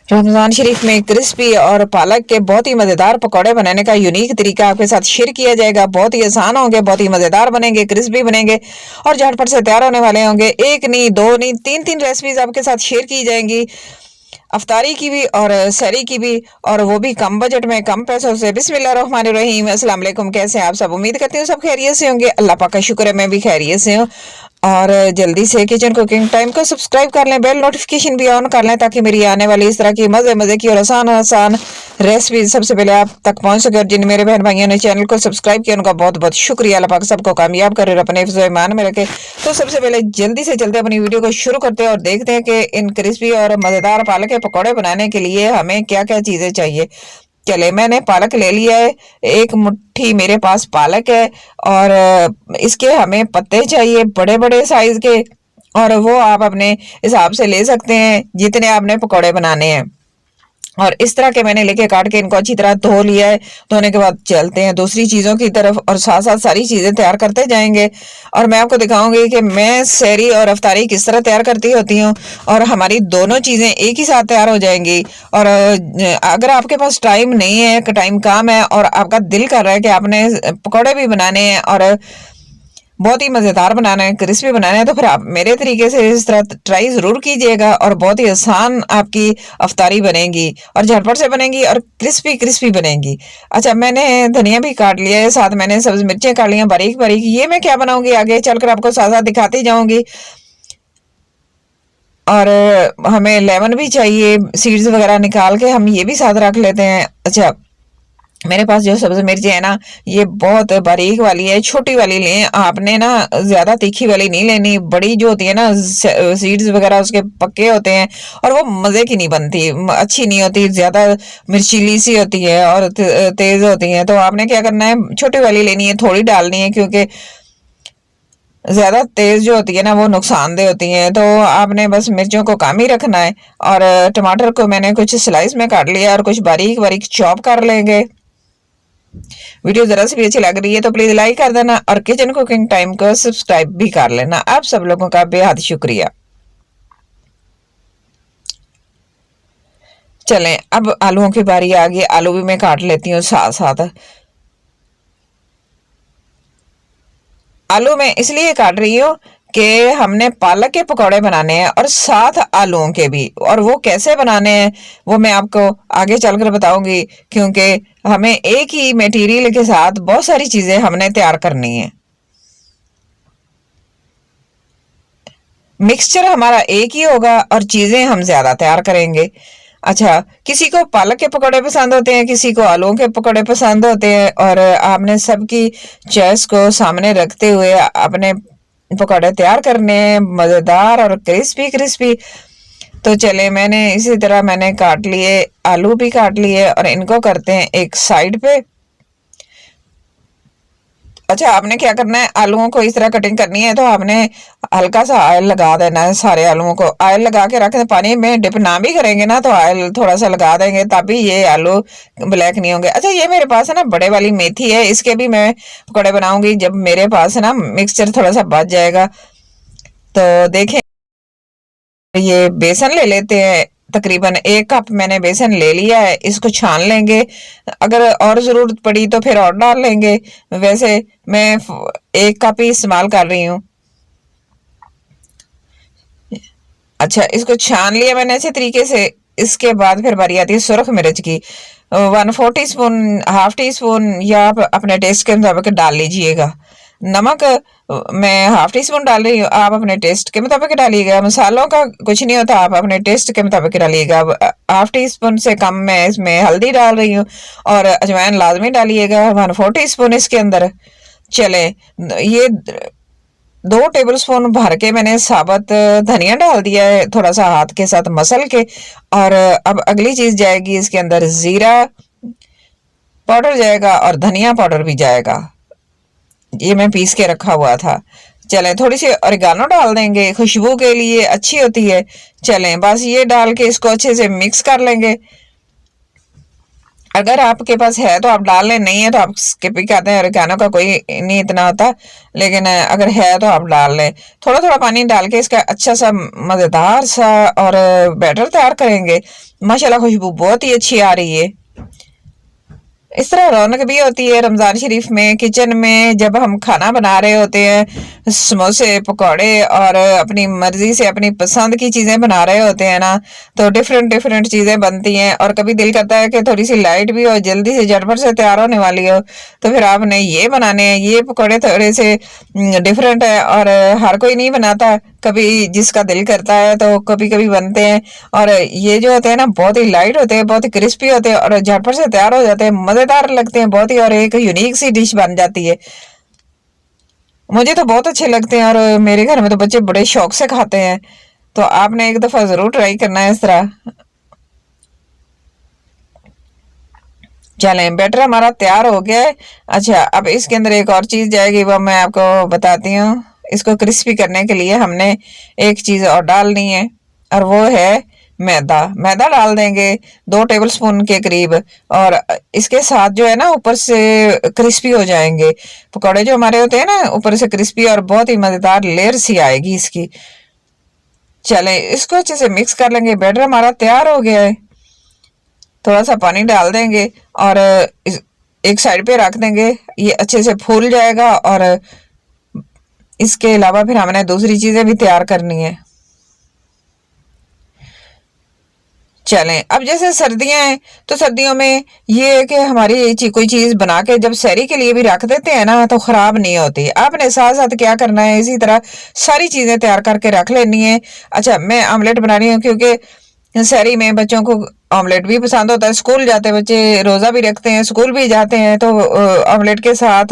रमजान शरीफ में क्रिस्पी और पालक के बहुत ही मजेदार पकौड़े बनाने का यूनिक तरीका आपके साथ शेयर किया जाएगा। बहुत ही आसान होंगे, बहुत ही मजेदार बनेंगे, क्रिस्पी बनेंगे और झटपट से तैयार होने वाले होंगे। एक नहीं, दो नहीं, तीन तीन रेसिपीज आपके साथ शेयर की जाएंगी, अफ्तारी की भी और सरी की भी, और वो भी कम बजट में, कम पैसों से। बिस्मिल्लाहिर्रहमानिर्रहीम। अस्सलाम वालेकुम। कैसे हैं आप सब? उम्मीद करती हूँ सब खैरियत से होंगे। अल्लाह पाक का शुक्र है मैं भी खैरियत से हूँ। और जल्दी से किचन कुकिंग टाइम को सब्सक्राइब कर लें, बेल नोटिफिकेशन भी ऑन कर लें ताकि मेरी आने वाली इस तरह की मजे मजे की और आसान आसान रेसिपी सबसे पहले आप तक पहुंच सके। और जिन मेरे बहन भाइयों ने चैनल को सब्सक्राइब किया उनका बहुत बहुत शुक्रिया। अल्लाह पाक सबको कामयाब करे और अपने हिफ्ज़ व ईमान में रखे। तो सबसे पहले जल्दी से चलते अपनी वीडियो को शुरू करते हैं और देखते हैं कि इन क्रिस्पी और मजेदार पालक के पकौड़े बनाने के लिए हमें क्या क्या चीजें चाहिए। चले, मैंने पालक ले लिया है, एक मुट्ठी मेरे पास पालक है। और इसके हमें पत्ते चाहिए बड़े बड़े साइज के, और वो आप अपने हिसाब से ले सकते हैं जितने आपने पकौड़े बनाने हैं। और इस तरह के मैंने लेके काट के इनको अच्छी तरह धो लिया है। धोने के बाद चलते हैं दूसरी चीजों की तरफ और साथ साथ सारी चीजें तैयार करते जाएंगे। और मैं आपको दिखाऊंगी कि मैं सहरी और अफ्तारी किस तरह तैयार करती होती हूँ, और हमारी दोनों चीजें एक ही साथ तैयार हो जाएंगी। और अगर आपके पास टाइम नहीं है, टाइम कम है, और आपका दिल कर रहा है कि आपने पकौड़े भी बनाने हैं और बहुत ही मजेदार बनाना है, क्रिस्पी बनाना है, तो फिर आप मेरे तरीके से इस तरह ट्राई जरूर कीजिएगा। और बहुत ही आसान आपकी अफ्तारी बनेगी और झटपट से बनेगी और क्रिस्पी क्रिस्पी बनेगी। अच्छा, मैंने धनिया भी काट लिया है, साथ मैंने सब्ज मिर्चें काट ली हैं बारीक बारीक। ये मैं क्या बनाऊंगी आगे चलकर आपको साथ साथ दिखाती जाऊंगी। और हमें लेमन भी चाहिए, सीड्स वगैरह निकाल के हम ये भी साथ रख लेते हैं। अच्छा, मेरे पास जो सब्ज मिर्ची है ना, ये बहुत बारीक वाली है, छोटी वाली लें आपने ना, ज्यादा तीखी वाली नहीं लेनी। बड़ी जो होती है ना, सीड्स वगैरह उसके पक्के होते हैं और वो मजे की नहीं बनती, अच्छी नहीं होती, ज्यादा मिर्चीली सी होती है और तेज होती है। तो आपने क्या करना है, छोटी वाली लेनी है, थोड़ी डालनी है, क्योंकि ज्यादा तेज जो होती है ना वो नुकसानदेह होती है। तो आपने बस मिर्चों को कम ही रखना है। और टमाटर को मैंने कुछ स्लाइस में काट लिया और कुछ बारीक बारीक चॉप कर लेंगे। वीडियो जरा सी भी अच्छी लग रही है तो प्लीज लाइक कर देना और किचन कुकिंग टाइम को सब्सक्राइब भी कर लेना। आप सब लोगों का बेहद शुक्रिया। चलें, अब आलूओं की बारी आ गई। आलू भी मैं काट लेती हूँ साथ साथ। आलू मैं इसलिए काट रही हूँ कि हमने पालक के पकौड़े बनाने हैं और साथ आलूओं के भी। और वो कैसे बनाने हैं वो मैं आपको आगे चलकर बताऊंगी, क्योंकि हमें एक ही मटेरियल के साथ बहुत सारी चीजें हमने तैयार करनी है। मिक्सचर हमारा एक ही होगा और चीजें हम ज्यादा तैयार करेंगे। अच्छा, किसी को पालक के पकौड़े पसंद होते हैं, किसी को आलूओं के पकौड़े पसंद होते हैं, और आपने सबकी चॉइस को सामने रखते हुए अपने पकौड़े तैयार करने हैं, मजेदार और क्रिस्पी क्रिस्पी। तो चले, मैंने इसी तरह मैंने काट लिए, आलू भी काट लिए और इनको करते हैं एक साइड पे। अच्छा, आपने क्या करना है, आलूओं को इस तरह कटिंग करनी है तो आपने हल्का सा ऑयल लगा देना है। सारे आलूओं को ऑयल लगा के रख दें। पानी में डिप ना भी करेंगे ना तो ऑयल थोड़ा सा लगा देंगे, तभी ये आलू ब्लैक नहीं होंगे। अच्छा, ये मेरे पास है ना बड़े वाली मेथी है, इसके भी मैं पकौड़े बनाऊंगी जब मेरे पास है ना मिक्सचर थोड़ा सा बच जाएगा। तो देखें, ये बेसन ले लेते हैं। तकरीबन 1 कप मैंने बेसन ले लिया है, इसको छान लेंगे। अगर और जरूरत पड़ी तो फिर और डाल लेंगे। वैसे मैं 1 कप ही इस्तेमाल कर रही हूँ। अच्छा, इसको छान लिया मैंने अच्छे तरीके से। इसके बाद फिर बारी आती है सुरख मिर्च की। 1/4 टी स्पून, ½ टी स्पून, या आप अपने टेस्ट के मुताबिक डाल लीजिएगा। नमक मैं ½ टी स्पून डाल रही हूँ, आप अपने टेस्ट के मुताबिक डालिएगा। मसालों का कुछ नहीं होता, आप अपने टेस्ट के मुताबिक डालिएगा। ½ टी स्पून से कम मैं इसमें हल्दी डाल रही हूँ, और अजवाइन लाजमी डालिएगा 1/4 टी स्पून इसके अंदर। चले, ये 2 टेबल स्पून भर के मैंने साबुत धनिया डाल दिया है, थोड़ा सा हाथ के साथ मसल के। और अब अगली चीज जाएगी इसके अंदर, जीरा पाउडर जाएगा और धनिया पाउडर भी जाएगा, ये मैं पीस के रखा हुआ था। चलें, थोड़ी सी ऑरिगानो डाल देंगे, खुशबू के लिए अच्छी होती है। चलें, बस ये डाल के इसको अच्छे से मिक्स कर लेंगे। अगर आपके पास है तो आप डाल लें, नहीं है तो आप स्किप भी करते हैं, ओरिगैनो का कोई नहीं इतना होता, लेकिन अगर है तो आप डाल लें। थोड़ा थोड़ा पानी डाल के इसका अच्छा सा मज़ेदार सा और बैटर तैयार करेंगे। माशाल्लाह खुशबू बहुत ही अच्छी आ रही है। इस तरह रौनक भी होती है रमज़ान शरीफ में, किचन में जब हम खाना बना रहे होते हैं, समोसे पकौड़े और अपनी मर्जी से अपनी पसंद की चीज़ें बना रहे होते हैं ना, तो डिफरेंट डिफरेंट चीज़ें बनती हैं। और कभी दिल करता है कि थोड़ी सी लाइट भी हो, जल्दी से झटपट से तैयार होने वाली हो, तो फिर आपने ये बनाने हैं। ये पकौड़े थोड़े से डिफरेंट है और हर कोई नहीं बनाता, कभी जिसका दिल करता है तो कभी कभी बनते हैं। और ये जो होते हैं ना बहुत ही लाइट होते हैं, बहुत ही क्रिस्पी होते हैं और झटपट से तैयार हो जाते हैं, मज़ेदार लगते हैं बहुत ही, और एक यूनिक सी डिश बन जाती है। मुझे तो बहुत अच्छे लगते हैं और मेरे घर में तो बच्चे बड़े शौक से खाते हैं, तो आपने एक दफ़ा ज़रूर ट्राई करना है इस तरह। चलें, बैटर हमारा तैयार हो गया है। अच्छा, अब इसके अंदर एक और चीज़ जाएगी, वो मैं आपको बताती हूँ। इसको क्रिस्पी करने के लिए हमने एक चीज़ और डालनी है, और वो है मैदा। मैदा डाल देंगे 2 टेबल स्पून के करीब, और इसके साथ जो है ना ऊपर से क्रिस्पी हो जाएंगे पकौड़े जो हमारे होते हैं ना, ऊपर से क्रिस्पी और बहुत ही मज़ेदार लेयर सी आएगी इसकी। चलें, इसको अच्छे से मिक्स कर लेंगे। बैटर हमारा तैयार हो गया है। थोड़ा सा पानी डाल देंगे और एक साइड पे रख देंगे, ये अच्छे से फूल जाएगा। और इसके अलावा फिर हमने दूसरी चीज़ें भी तैयार करनी है। चलें, अब जैसे सर्दियां हैं तो सर्दियों में ये है कि हमारी कोई चीज़ बना के जब सहरी के लिए भी रख देते हैं ना, तो ख़राब नहीं होती। आपने साथ साथ क्या करना है, इसी तरह सारी चीज़ें तैयार करके रख लेनी है। अच्छा, मैं आमलेट बना रही हूँ क्योंकि सहरी में बच्चों को ऑमलेट भी पसंद होता है। स्कूल जाते बच्चे रोज़ा भी रखते हैं, स्कूल भी जाते हैं, तो ऑमलेट के साथ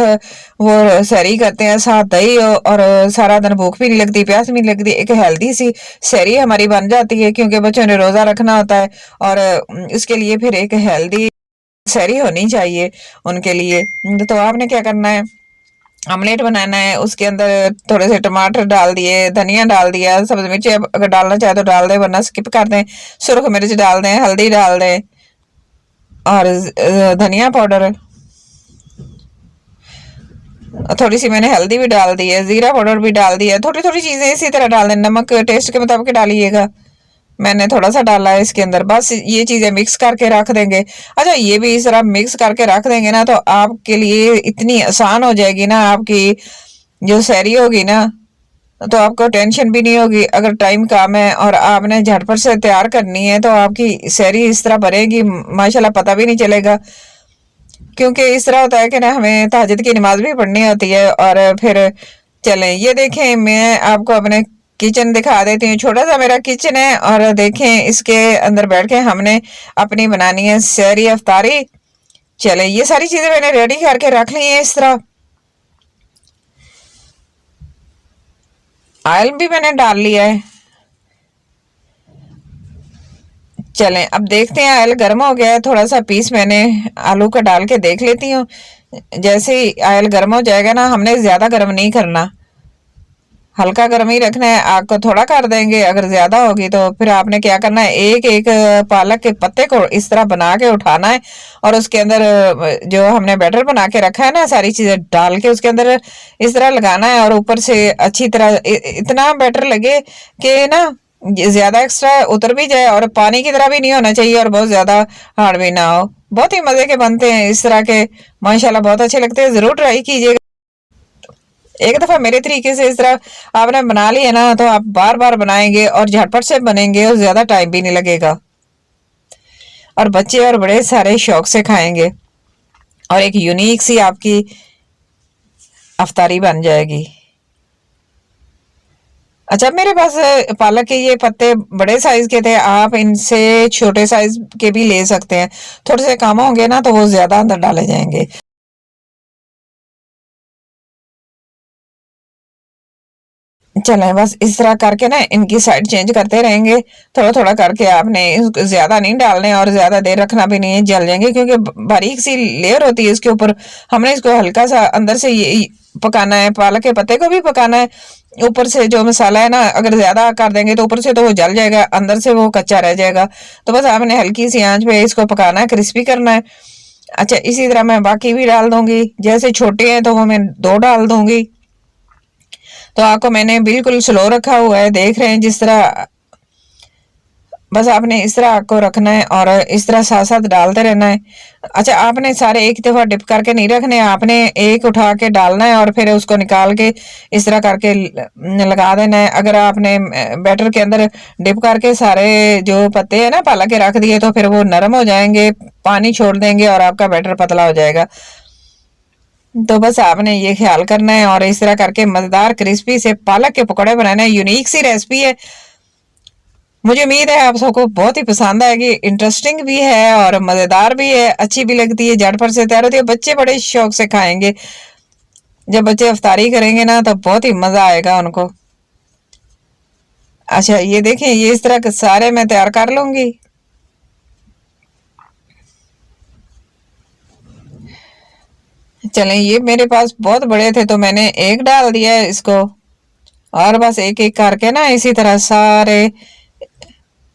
वो सहरी करते हैं, साथ दही और सारा दिन भूख भी नहीं लगती, प्यास भी नहीं लगती, एक हेल्दी सी सहरी हमारी बन जाती है, क्योंकि बच्चों ने रोज़ा रखना होता है। और इसके लिए फिर एक हेल्दी सहरी होनी चाहिए उनके लिए। तो आपने क्या करना है, ऑमलेट बनाना है, उसके अंदर थोड़े से टमाटर डाल दिए, धनिया डाल दिया, सब्ज मिर्ची अगर डालना चाहे तो डाल दें, वरना स्किप कर दें। सुरख मिर्च डाल दें, हल्दी डाल दें, और धनिया पाउडर, थोड़ी सी मैंने हल्दी भी डाल दी है, जीरा पाउडर भी डाल दिया, थोड़ी थोड़ी चीज़ें इसी तरह डाल दें। नमक टेस्ट के मुताबिक डालिएगा, मैंने थोड़ा सा डाला है इसके अंदर। बस ये चीज़ें मिक्स करके रख देंगे। अच्छा, ये भी इस तरह मिक्स करके रख देंगे ना, तो आपके लिए इतनी आसान हो जाएगी ना आपकी जो सहरी होगी ना, तो आपको टेंशन भी नहीं होगी। अगर टाइम कम है और आपने झटपट से तैयार करनी है, तो आपकी सहरी इस तरह बनेगी माशाल्लाह, पता भी नहीं चलेगा। क्योंकि इस तरह होता है कि ना हमें तहज्जुद की नमाज भी पढ़नी होती है। और फिर चलें, ये देखें, मैं आपको अपने किचन दिखा देती हूँ। छोटा सा मेरा किचन है, और देखें इसके अंदर बैठ के हमने अपनी बनानी है सहरी अफ्तारी। चलें, ये सारी चीज़ें मैंने रेडी करके रख ली हैं इस तरह। ऑयल भी मैंने डाल लिया है। चलें, अब देखते हैं, ऑयल गर्म हो गया है। थोड़ा सा पीस मैंने आलू का डाल के देख लेती हूँ। जैसे ही ऑयल गर्म हो जाएगा ना, हमने ज़्यादा गर्म नहीं करना, हल्का गर्म ही रखना है। आग को थोड़ा कर देंगे, अगर ज़्यादा होगी तो फिर आपने क्या करना है, एक एक पालक के पत्ते को इस तरह बना के उठाना है, और उसके अंदर जो हमने बैटर बना के रखा है ना, सारी चीज़ें डाल के उसके अंदर इस तरह लगाना है। और ऊपर से अच्छी तरह इतना बैटर लगे कि ना ज़्यादा एक्स्ट्रा उतर भी जाए, और पानी की तरह भी नहीं होना चाहिए, और बहुत ज़्यादा हार्ड भी ना हो। बहुत ही मज़े के बनते हैं इस तरह के, माशाल्लाह बहुत अच्छे लगते हैं। ज़रूर ट्राई कीजिएगा। एक दफ़ा मेरे तरीके से इस तरह आपने बना लिया ना, तो आप बार बार बनाएंगे और झटपट से बनेंगे, और ज़्यादा टाइम भी नहीं लगेगा, और बच्चे और बड़े सारे शौक से खाएंगे, और एक यूनिक सी आपकी अफ्तारी बन जाएगी। अच्छा, मेरे पास पालक के ये पत्ते बड़े साइज के थे, आप इनसे छोटे साइज के भी ले सकते हैं। थोड़े से कम होंगे ना तो वो ज़्यादा अंदर डाले जाएंगे। चलें, बस इस तरह करके ना इनकी साइड चेंज करते रहेंगे, थोड़ा थोड़ा करके। आपने इसको ज़्यादा नहीं डालने और ज़्यादा देर रखना भी नहीं है, जल जाएंगे, क्योंकि बारीक सी लेयर होती है इसके ऊपर। हमने इसको हल्का सा अंदर से ये पकाना है, पालक के पत्ते को भी पकाना है। ऊपर से जो मसाला है ना, अगर ज्यादा कर देंगे तो ऊपर से तो वो जल जाएगा, अंदर से वो कच्चा रह जाएगा। तो बस आपने हल्की सी आंच पे इसको पकाना है, क्रिस्पी करना है। अच्छा, इसी तरह मैं बाकी भी डाल दूंगी। जैसे छोटे हैं तो वो मैं 2 डाल दूंगी। तो आपको मैंने बिल्कुल स्लो रखा हुआ है, देख रहे हैं जिस तरह। बस आपने इस तरह आग को रखना है और इस तरह साथ साथ डालते रहना है। अच्छा, आपने सारे एक दफा डिप करके नहीं रखने, आपने एक उठा के डालना है और फिर उसको निकाल के इस तरह करके लगा देना है। अगर आपने बैटर के अंदर डिप करके सारे जो पत्ते हैं ना पालक के रख दिए तो फिर वो नरम हो जाएंगे, पानी छोड़ देंगे और आपका बैटर पतला हो जाएगा। तो बस आपने ये ख्याल करना है और इस तरह करके मजेदार क्रिस्पी से पालक के पकौड़े बनाना है। यूनिक सी रेसिपी है, मुझे उम्मीद है आप सबको बहुत ही पसंद आएगी। इंटरेस्टिंग भी है और मजेदार भी है, अच्छी भी लगती है, झटपट से तैयार होती है, बच्चे बड़े शौक से खाएंगे। जब बच्चे अफ्तारी करेंगे ना तो बहुत ही मजा आएगा उनको। अच्छा, ये देखें, ये इस तरह के सारे मैं तैयार कर लूंगी। चलें, ये मेरे पास बहुत बड़े थे तो मैंने एक डाल दिया है इसको, और बस एक एक करके ना इसी तरह सारे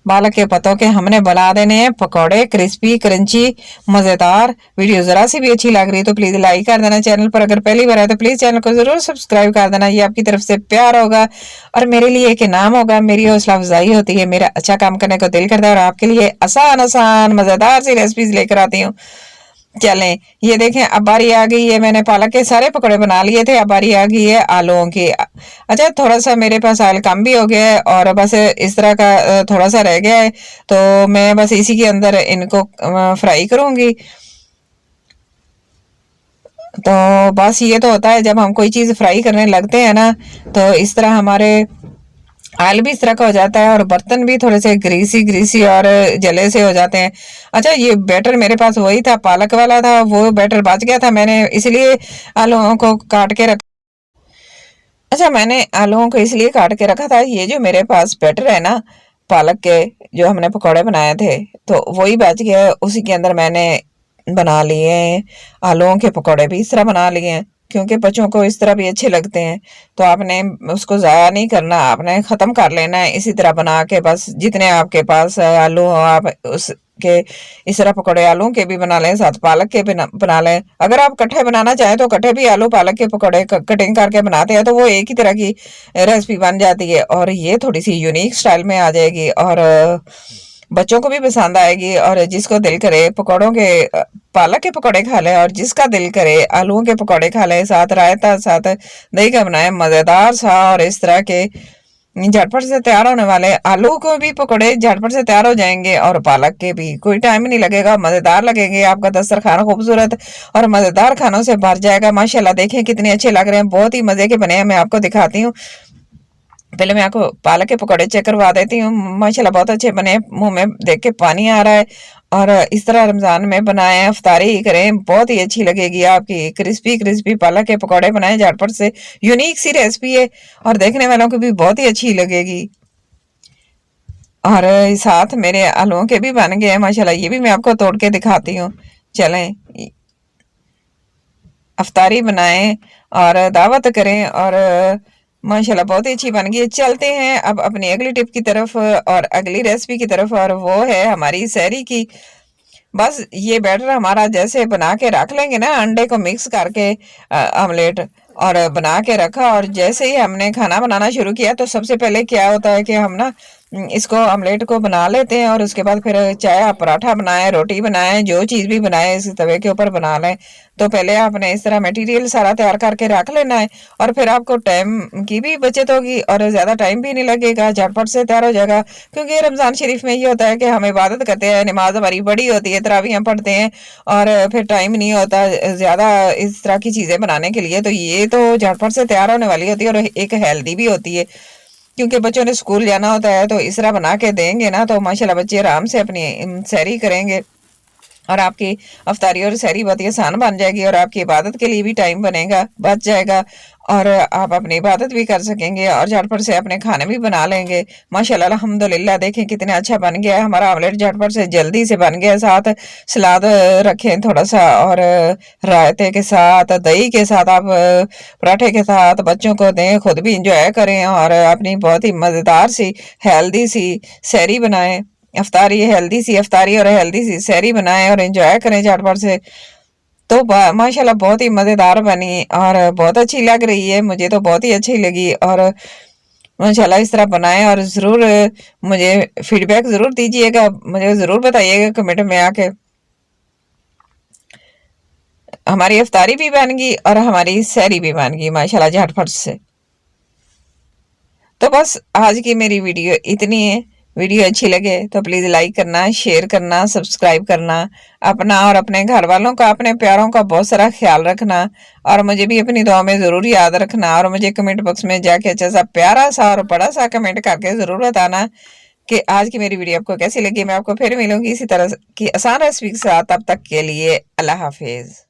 पालक के पत्तों के हमने बना देने हैं पकौड़े, क्रिस्पी क्रंची मजेदार। वीडियो जरा सी भी अच्छी लग रही है तो प्लीज लाइक कर देना। चैनल पर अगर पहली बार है तो प्लीज चैनल को जरूर सब्सक्राइब कर देना, ये आपकी तरफ से प्यार होगा और मेरे लिए एक इनाम होगा, मेरी हौसला अफजाई होती है, मेरा अच्छा काम करने को दिल करता है और आपके लिए आसान आसान मजेदार सी रेसिपीज लेकर आती हूँ। चलें, ये देखें, अब बारी आ गई है, मैंने पालक के सारे पकौड़े बना लिए थे, अब बारी आ गई है आलूओं की। अच्छा, थोड़ा सा मेरे पास ऑयल कम भी हो गया है और बस इस तरह का थोड़ा सा रह गया है, तो मैं बस इसी के अंदर इनको फ्राई करूंगी। तो बस ये तो होता है जब हम कोई चीज़ फ्राई करने लगते हैं ना, तो इस तरह हमारे ऑयल भी इस तरह का हो जाता है और बर्तन भी थोड़े से ग्रीसी ग्रीसी और जले से हो जाते हैं। अच्छा, ये बैटर मेरे पास वही था, पालक वाला था, वो बैटर बच गया था, मैंने इसलिए आलूओं को काट के रखा। अच्छा, मैंने आलूओं को इसलिए काट के रखा था, ये जो मेरे पास बैटर है ना पालक के, जो हमने पकौड़े बनाए थे, तो वही बच गया है, उसी के अंदर मैंने बना लिए हैं आलूओं के पकौड़े भी इस तरह बना लिए हैं, क्योंकि बच्चों को इस तरह भी अच्छे लगते हैं। तो आपने उसको ज़ाया नहीं करना, आपने ख़त्म कर लेना है इसी तरह बना के। बस जितने आपके पास आलू हो आप उसके इस तरह पकौड़े आलू के भी बना लें, साथ पालक के भी बना लें। अगर आप कट्ठे बनाना चाहें तो कट्ठे भी आलू पालक के पकौड़े कटिंग करके बनाते हैं तो वो एक ही तरह की रेसिपी बन जाती है और ये थोड़ी सी यूनिक स्टाइल में आ जाएगी और बच्चों को भी पसंद आएगी। और जिसको दिल करे पकौड़ों के पालक के पकौड़े खा ले और जिसका दिल करे आलूओं के पकौड़े खा ले, साथ रायता, साथ दही का बनाए मजेदार सा। और इस तरह के झटपट से तैयार होने वाले आलू को भी पकौड़े झटपट से तैयार हो जाएंगे और पालक के भी कोई टाइम नहीं लगेगा, मजेदार लगेंगे। आपका दस्तरखान खूबसूरत और मजेदार खानों से भर जाएगा। माशाल्लाह, देखें कितने अच्छे लग रहे हैं, बहुत ही मजे के बने हैं। मैं आपको दिखाती हूँ, पहले मैं आपको पालक के पकौड़े चेक करवा देती हूँ। माशाल्लाह बहुत अच्छे बने, मुंह में देख के पानी आ रहा है। और इस तरह रमजान में बनाए, अफ्तारी करें, बहुत ही अच्छी लगेगी आपकी। क्रिस्पी क्रिस्पी पालक के पकौड़े बनाए झटपट से, यूनिक सी रेसिपी है और देखने वालों को भी बहुत ही अच्छी लगेगी। और साथ मेरे आलूओं के भी बन गए हैं माशाल्लाह, ये भी मैं आपको तोड़ के दिखाती हूँ। चलें, अफ्तारी बनाएं और दावत करें और माशाल्लाह बहुत ही अच्छी बन गई है। चलते हैं अब अपनी अगली टिप की तरफ और अगली रेसिपी की तरफ, और वो है हमारी सहरी की। बस ये बैटर हमारा जैसे बना के रख लेंगे ना, अंडे को मिक्स करके ऑमलेट और बना के रखा, और जैसे ही हमने खाना बनाना शुरू किया तो सबसे पहले क्या होता है कि हम ना इसको ऑमलेट को बना लेते हैं और उसके बाद फिर चाहे आप पराठा बनाएं, रोटी बनाएं, जो चीज़ भी बनाएं इस तवे के ऊपर बना लें। तो पहले आपने इस तरह मटेरियल सारा तैयार करके रख लेना है और फिर आपको टाइम की भी बचत होगी और ज़्यादा टाइम भी नहीं लगेगा, झटपट से तैयार हो जाएगा। क्योंकि रमज़ान शरीफ में ये होता है कि हम इबादत करते हैं, नमाज हमारी बड़ी होती है, तरावियाँ पढ़ते हैं और फिर टाइम नहीं होता ज़्यादा इस तरह की चीज़ें बनाने के लिए। तो ये तो झटपट से तैयार होने वाली होती है और एक हेल्दी भी होती है, क्योंकि बच्चों ने स्कूल जाना होता है। तो इस तरह बना के देंगे ना तो माशाल्लाह बच्चे आराम से अपनी सहरी करेंगे और आपकी अफ्तारी और सहरी बहुत ही आसान बन जाएगी और आपकी इबादत के लिए भी टाइम बनेगा, बच जाएगा और आप अपनी इबादत भी कर सकेंगे और झटपट से अपने खाने भी बना लेंगे। माशाल्लाह अल्हम्दुलिल्लाह, देखें कितना अच्छा बन गया है हमारा आमलेट, झटपट से जल्दी से बन गया। साथ सलाद रखें थोड़ा सा और रायते के साथ, दही के साथ, आप पराठे के साथ बच्चों को दें, खुद भी इंजॉय करें और अपनी बहुत ही मज़ेदार सी हेल्दी सी सहरी बनाएं। अफ्तारी हेल्दी सी अफ्तारी और हेल्दी सी सहरी बनाएं और एंजॉय करें झटपट से। तो माशाल्लाह बहुत ही मज़ेदार बनी और बहुत अच्छी लग रही है, मुझे तो बहुत ही अच्छी लगी। और माशाल्लाह इस तरह बनाएं और ज़रूर मुझे फीडबैक ज़रूर दीजिएगा, मुझे ज़रूर बताइएगा कमेंट में आके। हमारी अफ्तारी भी बन गई और हमारी सहरी भी बन गई माशाल्लाह झटपट से। तो बस आज की मेरी वीडियो इतनी है। वीडियो अच्छी लगे तो प्लीज़ लाइक करना, शेयर करना, सब्सक्राइब करना। अपना और अपने घर वालों का, अपने प्यारों का बहुत सारा ख्याल रखना और मुझे भी अपनी दुआ में ज़रूर याद रखना। और मुझे कमेंट बॉक्स में जाके अच्छा सा प्यारा सा और बड़ा सा कमेंट करके ज़रूर बताना कि आज की मेरी वीडियो आपको कैसी लगी। मैं आपको फिर मिलूंगी इसी तरह की आसान रेसिपी के साथ। तब तक के लिए अल्लाह हाफिज़।